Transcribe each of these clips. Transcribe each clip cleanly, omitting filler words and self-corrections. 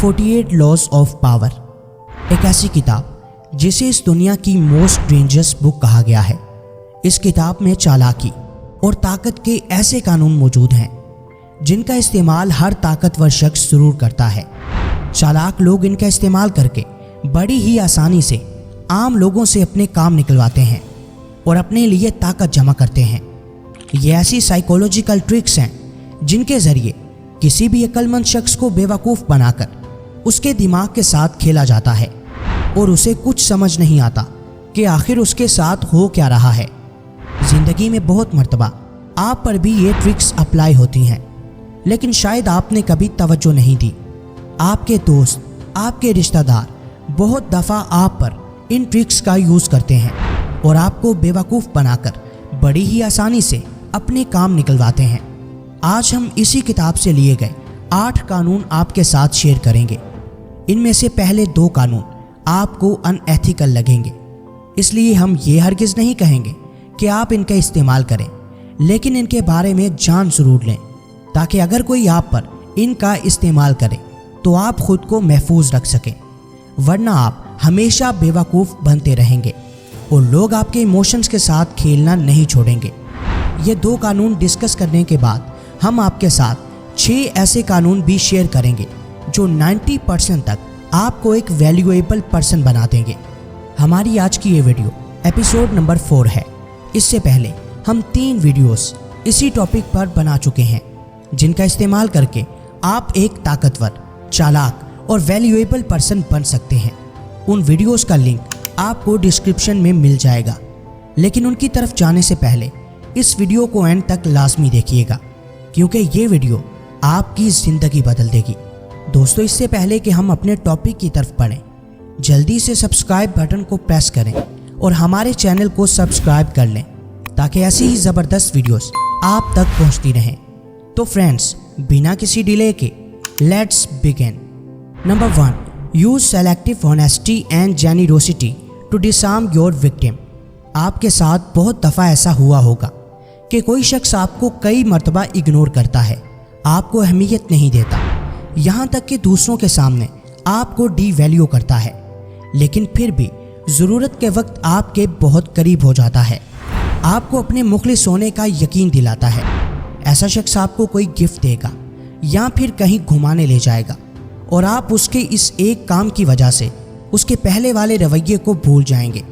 48 laws of power, एक ऐसी किताब जिसे इस दुनिया की मोस्ट डेंजरस बुक कहा गया है। इस किताब में चालाकी और ताकत के ऐसे कानून मौजूद हैं जिनका इस्तेमाल हर ताकतवर शख्स जरूर करता है। चालाक लोग इनका इस्तेमाल करके बड़ी ही आसानी से आम लोगों से अपने काम निकलवाते हैं और अपने लिए ताकत जमा करते हैं। ये ऐसी साइकोलॉजिकल ट्रिक्स हैं जिनके ज़रिए किसी भी अक्लमंद शख्स को बेवकूफ़ बनाकर उसके दिमाग के साथ खेला जाता है और उसे कुछ समझ नहीं आता कि आखिर उसके साथ हो क्या रहा है। ज़िंदगी में बहुत मर्तबा आप पर भी ये ट्रिक्स अप्लाई होती हैं, लेकिन शायद आपने कभी तवज्जो नहीं दी। आपके दोस्त, आपके रिश्तेदार बहुत दफ़ा आप पर इन ट्रिक्स का यूज़ करते हैं और आपको बेवकूफ़ बनाकर बड़ी ही आसानी से अपने काम निकलवाते हैं। आज हम इसी किताब से लिए गए 8 कानून आपके साथ शेयर करेंगे। इनमें से पहले 2 कानून आपको अनएथिकल लगेंगे, इसलिए हम ये हरगिज़ नहीं कहेंगे कि आप इनका इस्तेमाल करें, लेकिन इनके बारे में जान ज़रूर लें ताकि अगर कोई आप पर इनका इस्तेमाल करे तो आप खुद को महफूज रख सकें, वरना आप हमेशा बेवकूफ़ बनते रहेंगे और लोग आपके इमोशंस के साथ खेलना नहीं छोड़ेंगे। ये 2 कानून डिस्कस करने के बाद हम आपके साथ 6 ऐसे कानून भी शेयर करेंगे जो 90% तक आपको एक वैल्यूएबल पर्सन बना देंगे। हमारी आज की ये वीडियो एपिसोड नंबर 4 है। इससे पहले हम 3 वीडियोस इसी टॉपिक पर बना चुके हैं जिनका इस्तेमाल करके आप एक ताकतवर, चालाक और वैल्यूएबल पर्सन बन सकते हैं। उन वीडियोस का लिंक आपको डिस्क्रिप्शन में मिल जाएगा, लेकिन उनकी तरफ जाने से पहले इस वीडियो को एंड तक लाजमी देखिएगा क्योंकि ये वीडियो आपकी ज़िंदगी बदल देगी। दोस्तों, इससे पहले कि हम अपने टॉपिक की तरफ बढ़ें, जल्दी से सब्सक्राइब बटन को प्रेस करें और हमारे चैनल को सब्सक्राइब कर लें ताकि ऐसी ही ज़बरदस्त वीडियोस आप तक पहुंचती रहें। तो फ्रेंड्स, बिना किसी डिले के let's begin. Number 1, use selective honesty and generosity to disarm your victim. आपके साथ बहुत दफ़ा ऐसा हुआ होगा कि कोई शख्स आपको कई मर्तबा इग्नोर करता है, आपको अहमियत नहीं देता, यहाँ तक कि दूसरों के सामने आपको डीवैल्यू करता है, लेकिन फिर भी ज़रूरत के वक्त आपके बहुत करीब हो जाता है, आपको अपने मुखलिस होने का यकीन दिलाता है। ऐसा शख्स आपको कोई गिफ्ट देगा या फिर कहीं घुमाने ले जाएगा और आप उसके इस एक काम की वजह से उसके पहले वाले रवैये को भूल जाएंगे।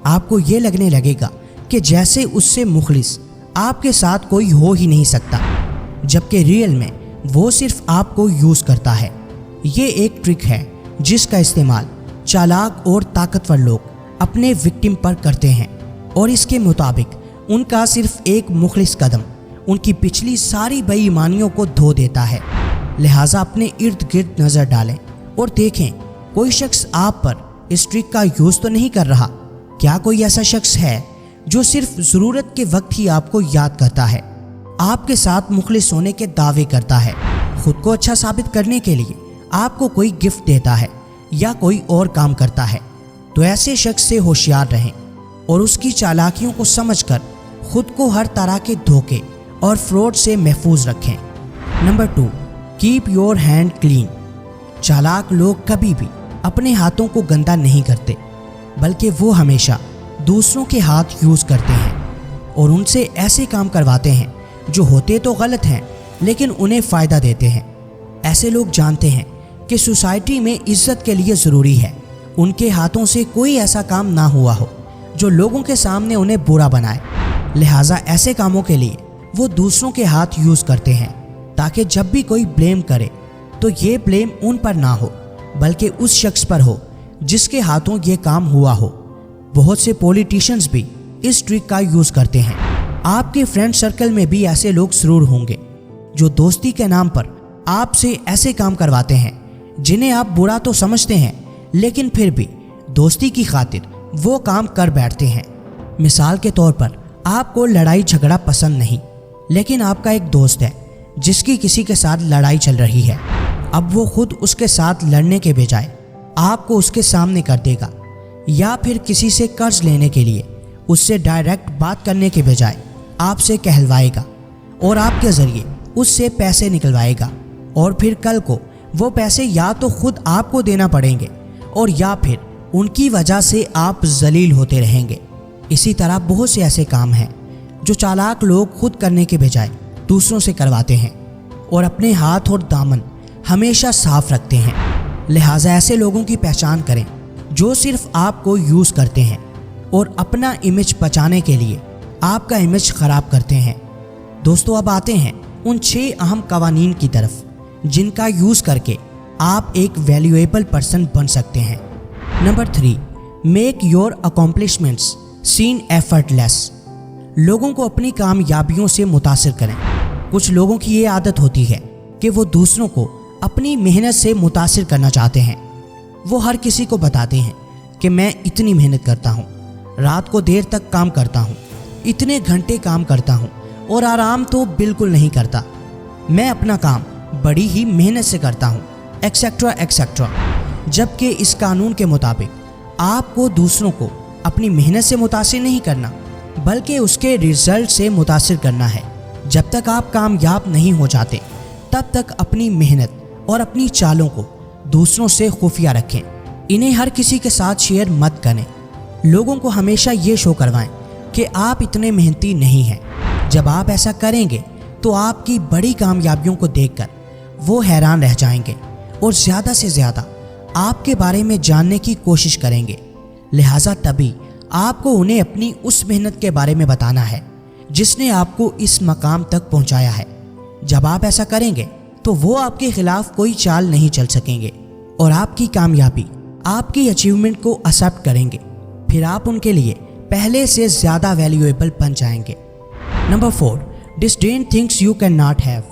आपको ये लगने लगेगा कि जैसे उससे मुखलिस आपके साथ कोई हो ही नहीं सकता, जबकि रियल में वो सिर्फ आपको यूज़ करता है। ये एक ट्रिक है जिसका इस्तेमाल चालाक और ताकतवर लोग अपने विक्टिम पर करते हैं और इसके मुताबिक उनका सिर्फ एक मुखलिस कदम उनकी पिछली सारी बेईमानियों को धो देता है। लिहाजा अपने इर्द गिर्द नज़र डालें और देखें कोई शख्स आप पर इस ट्रिक का यूज़ तो नहीं कर रहा। क्या कोई ऐसा शख्स है जो सिर्फ ज़रूरत के वक्त ही आपको याद करता है, आपके साथ मुखलिस होने के दावे करता है, खुद को अच्छा साबित करने के लिए आपको कोई गिफ्ट देता है या कोई और काम करता है? तो ऐसे शख्स से होशियार रहें और उसकी चालाकियों को समझकर खुद को हर तरह के धोखे और फ्रॉड से महफूज रखें। Number 2, keep your hand clean. चालाक लोग कभी भी अपने हाथों को गंदा नहीं करते, बल्कि वो हमेशा दूसरों के हाथ यूज़ करते हैं और उनसे ऐसे काम करवाते हैं जो होते तो गलत हैं लेकिन उन्हें फ़ायदा देते हैं। ऐसे लोग जानते हैं कि सोसाइटी में इज्जत के लिए ज़रूरी है उनके हाथों से कोई ऐसा काम ना हुआ हो जो लोगों के सामने उन्हें बुरा बनाए। लिहाजा ऐसे कामों के लिए वो दूसरों के हाथ यूज़ करते हैं ताकि जब भी कोई ब्लेम करे तो ये ब्लेम उन पर ना हो बल्कि उस शख्स पर हो जिसके हाथों ये काम हुआ हो। बहुत से पॉलिटिशियंस भी इस ट्रिक का यूज़ करते हैं। आपके फ्रेंड सर्कल में भी ऐसे लोग ज़रूर होंगे जो दोस्ती के नाम पर आपसे ऐसे काम करवाते हैं जिन्हें आप बुरा तो समझते हैं, लेकिन फिर भी दोस्ती की खातिर वो काम कर बैठते हैं। मिसाल के तौर पर, आपको लड़ाई झगड़ा पसंद नहीं, लेकिन आपका एक दोस्त है जिसकी किसी के साथ लड़ाई चल रही है। अब वो खुद उसके साथ लड़ने के बजाय आपको उसके सामने कर देगा या फिर किसी से कर्ज लेने के लिए उससे डायरेक्ट बात करने के बजाय आपसे कहलवाएगा और आपके ज़रिए उससे पैसे निकलवाएगा और फिर कल को वो पैसे या तो खुद आपको देना पड़ेंगे और या फिर उनकी वजह से आप जलील होते रहेंगे। इसी तरह बहुत से ऐसे काम हैं जो चालाक लोग खुद करने के बजाय दूसरों से करवाते हैं और अपने हाथ और दामन हमेशा साफ रखते हैं। लिहाजा ऐसे लोगों की पहचान करें जो सिर्फ आपको यूज़ करते हैं और अपना इमेज बचाने के लिए आपका इमेज ख़राब करते हैं। दोस्तों, अब आते हैं उन 6 अहम कवानीन की तरफ जिनका यूज़ करके आप एक वैल्यूएबल पर्सन बन सकते हैं। Number 3, make your accomplishments seem effortless. लोगों को अपनी कामयाबियों से मुतासिर करें। कुछ लोगों की ये आदत होती है कि वो दूसरों को अपनी मेहनत से मुतासिर करना चाहते हैं। वो हर किसी को बताते हैं कि मैं इतनी मेहनत करता हूँ, रात को देर तक काम करता हूँ, इतने घंटे काम करता हूँ और आराम तो बिल्कुल नहीं करता, मैं अपना काम बड़ी ही मेहनत से करता हूँ, एक्सेट्रा एक्सेट्रा। जबकि इस कानून के मुताबिक आपको दूसरों को अपनी मेहनत से मुतासिर नहीं करना बल्कि उसके रिजल्ट से मुतासिर करना है। जब तक आप कामयाब नहीं हो जाते तब तक अपनी मेहनत और अपनी चालों को दूसरों से खुफिया रखें। इन्हें हर किसी के साथ शेयर मत करें। लोगों को हमेशा ये शो करवाएं कि आप इतने मेहनती नहीं हैं। जब आप ऐसा करेंगे तो आपकी बड़ी कामयाबियों को देखकर वो हैरान रह जाएंगे और ज़्यादा से ज़्यादा आपके बारे में जानने की कोशिश करेंगे। लिहाजा तभी आपको उन्हें अपनी उस मेहनत के बारे में बताना है जिसने आपको इस मकाम तक पहुंचाया है। जब आप ऐसा करेंगे तो वो आपके खिलाफ कोई चाल नहीं चल सकेंगे और आपकी कामयाबी, आपकी अचीवमेंट को एक्सेप्ट करेंगे। फिर आप उनके लिए पहले से ज़्यादा वैल्यूएबल बन जाएंगे। Number 4, disdain things you can not have,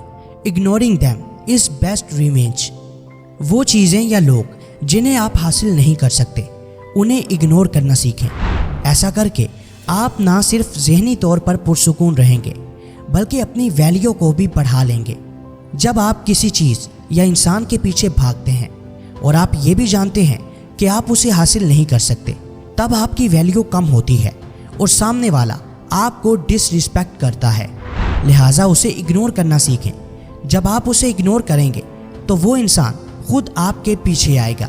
ignoring them is best revenge. वो चीज़ें या लोग जिन्हें आप हासिल नहीं कर सकते उन्हें इग्नोर करना सीखें। ऐसा करके आप ना सिर्फ ज़हनी तौर पर पुरसुकून रहेंगे बल्कि अपनी वैल्यू को भी बढ़ा लेंगे। जब आप किसी चीज़ या इंसान के पीछे भागते हैं और आप ये भी जानते हैं कि आप उसे हासिल नहीं कर सकते, तब आपकी वैल्यू कम होती है और सामने वाला आपको डिसरिस्पेक्ट करता है। लिहाजा उसे इग्नोर करना सीखें। जब आप उसे इग्नोर करेंगे तो वो इंसान खुद आपके पीछे आएगा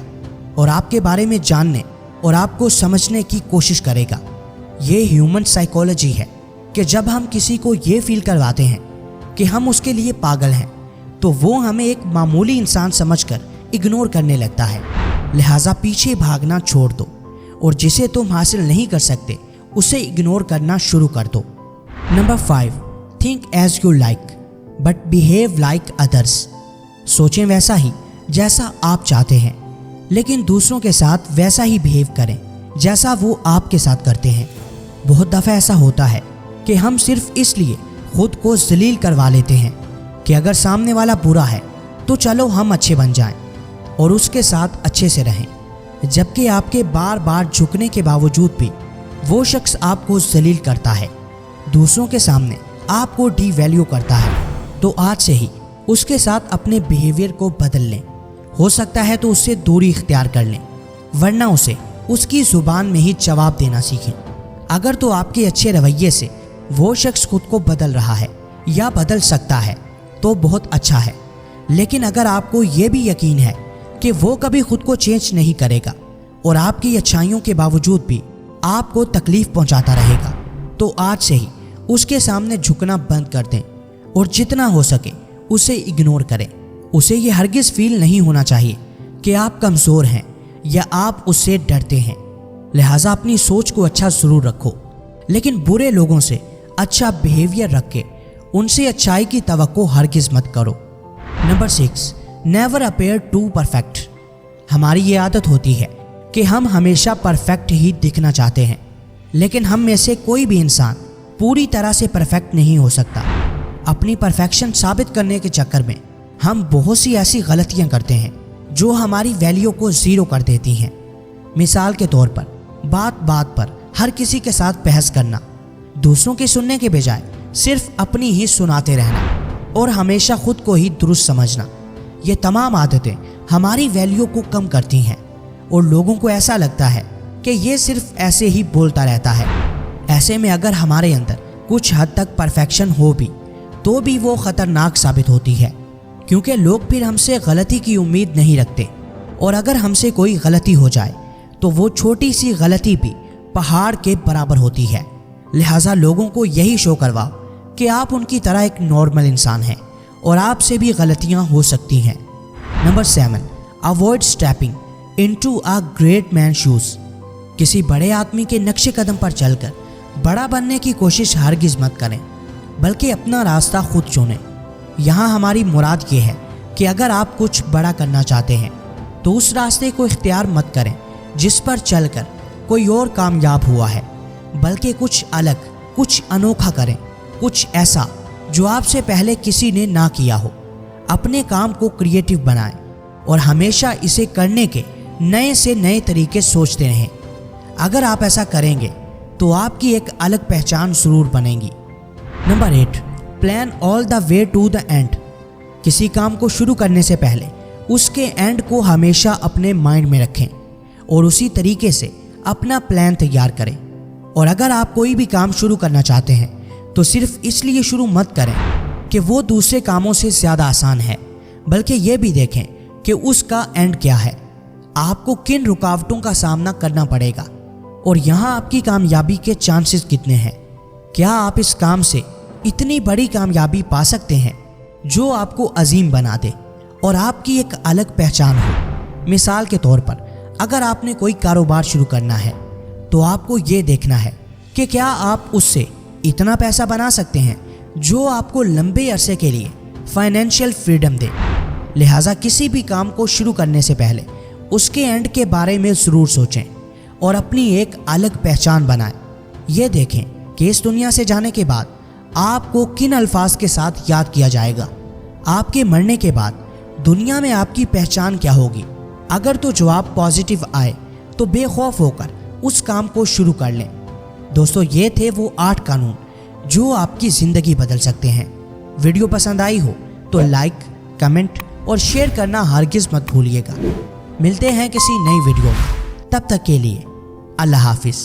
और आपके बारे में जानने और आपको समझने की कोशिश करेगा। ये ह्यूमन साइकोलॉजी है कि जब हम किसी को ये फील करवाते हैं कि हम उसके लिए पागल हैं तो वो हमें एक मामूली इंसान समझकर इग्नोर करने लगता है। लिहाजा पीछे भागना छोड़ दो और जिसे तुम हासिल नहीं कर सकते उसे इग्नोर करना शुरू कर दो। Number 5, think as you like but behave like others. सोचें वैसा ही जैसा आप चाहते हैं लेकिन दूसरों के साथ वैसा ही बिहेव करें जैसा वो आपके साथ करते हैं। बहुत दफ़ा ऐसा होता है कि हम सिर्फ इसलिए खुद को जलील करवा लेते हैं कि अगर सामने वाला बुरा है तो चलो हम अच्छे बन जाएं और उसके साथ अच्छे से रहें, जबकि आपके बार बार झुकने के बावजूद भी वो शख्स आपको जलील करता है, दूसरों के सामने आपको डीवैल्यू करता है। तो आज से ही उसके साथ अपने बिहेवियर को बदल लें। हो सकता है तो उससे दूरी इख्तियार कर लें, वरना उसे उसकी ज़ुबान में ही जवाब देना सीखें। अगर तो आपके अच्छे रवैये से वो शख्स खुद को बदल रहा है या बदल सकता है तो बहुत अच्छा है, लेकिन अगर आपको ये भी यकीन है कि वो कभी खुद को चेंज नहीं करेगा और आपकी अच्छाइयों के बावजूद भी आपको तकलीफ़ पहुंचाता रहेगा, तो आज से ही उसके सामने झुकना बंद कर दें और जितना हो सके उसे इग्नोर करें। उसे ये हरगिज़ फील नहीं होना चाहिए कि आप कमज़ोर हैं या आप उससे डरते हैं। लिहाजा अपनी सोच को अच्छा ज़रूर रखो, लेकिन बुरे लोगों से अच्छा बिहेवियर रख के उनसे अच्छाई की तवक्को हरगिज़ मत करो। Number 6, never appear too perfect. हमारी ये आदत होती है कि हम हमेशा परफेक्ट ही दिखना चाहते हैं, लेकिन हम में से कोई भी इंसान पूरी तरह से परफेक्ट नहीं हो सकता। अपनी परफेक्शन साबित करने के चक्कर में हम बहुत सी ऐसी गलतियां करते हैं जो हमारी वैल्यू को ज़ीरो कर देती हैं। मिसाल के तौर पर बात बात पर हर किसी के साथ बहस करना, दूसरों के सुनने के बजाय सिर्फ अपनी ही सुनाते रहना और हमेशा खुद को ही दुरुस्त समझना। ये तमाम आदतें हमारी वैल्यू को कम करती हैं और लोगों को ऐसा लगता है कि ये सिर्फ ऐसे ही बोलता रहता है। ऐसे में अगर हमारे अंदर कुछ हद तक परफेक्शन हो भी तो भी वो ख़तरनाक साबित होती है क्योंकि लोग फिर हमसे गलती की उम्मीद नहीं रखते, और अगर हमसे कोई गलती हो जाए तो वो छोटी सी गलती भी पहाड़ के बराबर होती है। लिहाजा लोगों को यही शो करवाओ कि आप उनकी तरह एक नॉर्मल इंसान हैं और आपसे भी गलतियां हो सकती हैं। Number 7, avoid stepping into a great man shoes. किसी बड़े आदमी के नक्शे कदम पर चलकर बड़ा बनने की कोशिश हरगिज़ मत करें, बल्कि अपना रास्ता खुद चुनें। यहाँ हमारी मुराद ये है कि अगर आप कुछ बड़ा करना चाहते हैं तो उस रास्ते को इख्तियार मत करें जिस पर चलकर कोई और कामयाब हुआ है, बल्कि कुछ अलग, कुछ अनोखा करें, कुछ ऐसा जो आपसे पहले किसी ने ना किया हो। अपने काम को क्रिएटिव बनाएं और हमेशा इसे करने के नए से नए तरीके सोचते रहें। अगर आप ऐसा करेंगे तो आपकी एक अलग पहचान ज़रूर बनेगी। Number 8, plan all the way to the end. किसी काम को शुरू करने से पहले उसके एंड को हमेशा अपने माइंड में रखें और उसी तरीके से अपना प्लान तैयार करें। और अगर आप कोई भी काम शुरू करना चाहते हैं तो सिर्फ इसलिए शुरू मत करें कि वो दूसरे कामों से ज़्यादा आसान है, बल्कि ये भी देखें कि उसका एंड क्या है, आपको किन रुकावटों का सामना करना पड़ेगा और यहाँ आपकी कामयाबी के चांसेस कितने हैं। क्या आप इस काम से इतनी बड़ी कामयाबी पा सकते हैं जो आपको अजीम बना दे और आपकी एक अलग पहचान हो। मिसाल के तौर पर अगर आपने कोई कारोबार शुरू करना है तो आपको ये देखना है कि क्या आप उससे इतना पैसा बना सकते हैं जो आपको लंबे अरसे के लिए फाइनेंशियल फ्रीडम दे। लिहाजा किसी भी काम को शुरू करने से पहले उसके एंड के बारे में ज़रूर सोचें और अपनी एक अलग पहचान बनाएं। ये देखें कि इस दुनिया से जाने के बाद आपको किन अल्फाज के साथ याद किया जाएगा। आपके मरने के बाद दुनिया में आपकी पहचान क्या होगी। अगर तो जवाब पॉजिटिव आए तो बेखौफ होकर उस काम को शुरू कर लें। दोस्तों, ये थे वो 8 कानून जो आपकी ज़िंदगी बदल सकते हैं। वीडियो पसंद आई हो तो लाइक, कमेंट और शेयर करना हरगिज़ मत भूलिएगा। मिलते हैं किसी नई वीडियो में, तब तक के लिए अल्लाह हाफिज़।